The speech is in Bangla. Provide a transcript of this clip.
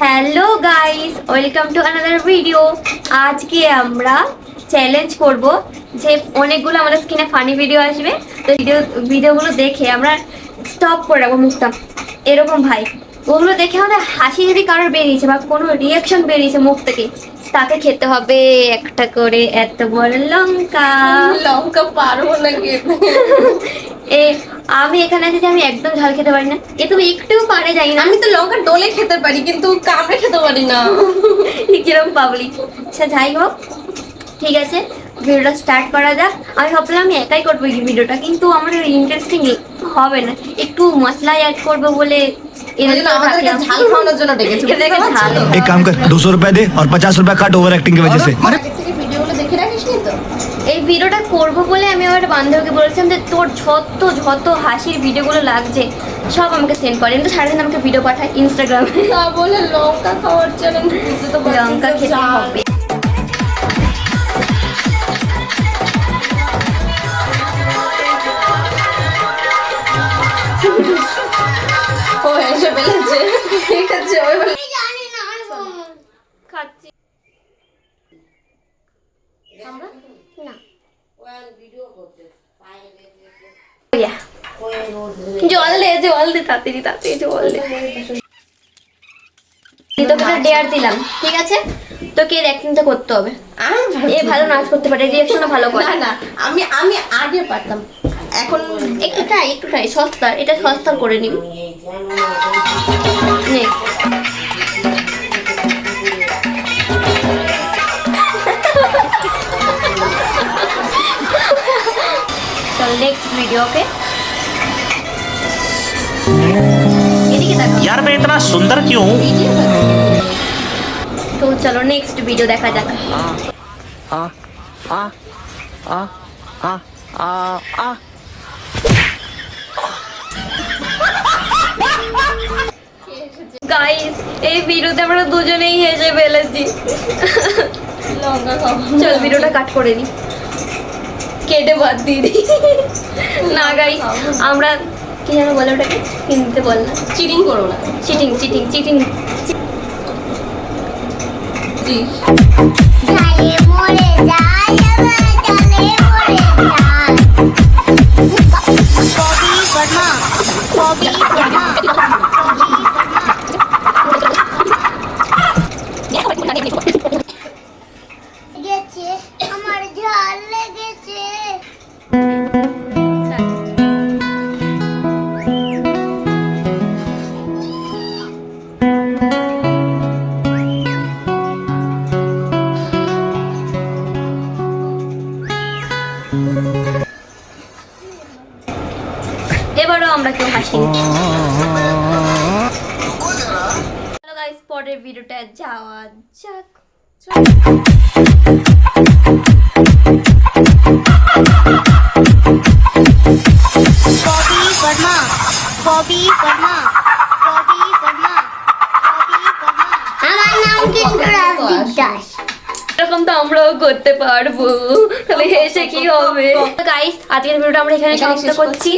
Hello guys, welcome to another video. আজকে আমরা চ্যালেঞ্জ করব যে অনেকগুলো আমাদের স্ক্রিনে ফানি ভিডিও আসবে, তো ভিডিওগুলো দেখে আমরা স্টপ করে রাখবো মুখটা এরকম ভাই। ওগুলো দেখে আমাদের হাসি যদি কারোর বেরিয়েছে বা কোনো রিয়াকশন বেরিয়েছে মুখ থেকে, তাকে খেতে হবে একটা করে এত বড় লঙ্কা। লঙ্কা পারবো না খেতে। আমি এখানে আছি যে আমি একদম ঝাল খেতে পারি না, এ তুমি একটু পারে যাই না। আমি তো লঙ্কা ডলে খেতে পারি কিন্তু কামড়ে খেতে পারি না। কিরকম পাবলিক। আচ্ছা যাই হোক, ঠিক আছে, ভিডিওটা স্টার্ট করা যাক। আমি ভাবলাম আমি একাই করবো এই ভিডিওটা, কিন্তু আমার ইন্টারেস্টিং হবে না, একটু মশলা অ্যাড করবো বলে ঝাল খাওয়ানোর জন্য ডেকেছি। एक काम कर 200 रुपए दे और 50 रुपए काट ओवर एक्टिंग की वजह से। ভিডিওগুলো দেখে রাখিস নি তো? এই ভিডিওটা করবো বলে আমি আমার বান্ধবীকে বলেছিলাম যে তোর যত হাসির ভিডিওগুলো লাগছে সব আমাকে সেন্ড করে, কিন্তু সারাদিন আমাকে ভিডিও পাঠায় ইনস্টাগ্রামে। তা বলে লঙ্কা খাওয়ার চ্যালেঞ্জ, বুঝতে তো পারছিস লঙ্কা খেতে হবে। ও এসে ফেলেছে, ঠিক আছে ওই বলে খাচ্ছি জল দে তাড়াতাড়ি জল দে। তোকে ডেয়ার দিলাম, ঠিক আছে, তোকে অ্যাক্টিংটা করতে হবে। এ ভালো নাচ করতে পারে, রিঅ্যাকশনও ভালো করে। না আমি আগে পারতাম, এখন একটু ট্রাই সস্তা, এটা সস্তা করে নিবি। চল নেক্সট ভিডিও। ওকে, এদিকে দেখো। यार मैं इतना सुंदर क्यों हूँ? তো চলো নেক্সট ভিডিও দেখা যাক। গাইস, এই ভিডিওতে আমরা দুজনেই হেসে ফেলেছি। লঙ্কা খাবো। চল ভিডিওটা কাট করে দিই, কেটে বাদ দিয়ে দিই। না গাইস, আমরা কি যেন বলে ওটাকে, হিন্দিতে বল না, চিটিং করো না। চিটিং। জি জালে মরে যায় জালে মরে যায় কবি বর্মা গেছে আমার ঝাল লেগেছে। এবারও আমরা কেউ হাসি। হ্যালো গাইস, পরের ভিডিওটা যাওয়া যাক। কবি বর্মা আমার নাম কিন্তু রাজদীপ দাস। এরকম তো আমরাও করতে পারবো, তাহলে হেসে কি হবে। গাইস, আজকের ভিডিওটা আমরা এখানে সমাপ্ত করছি।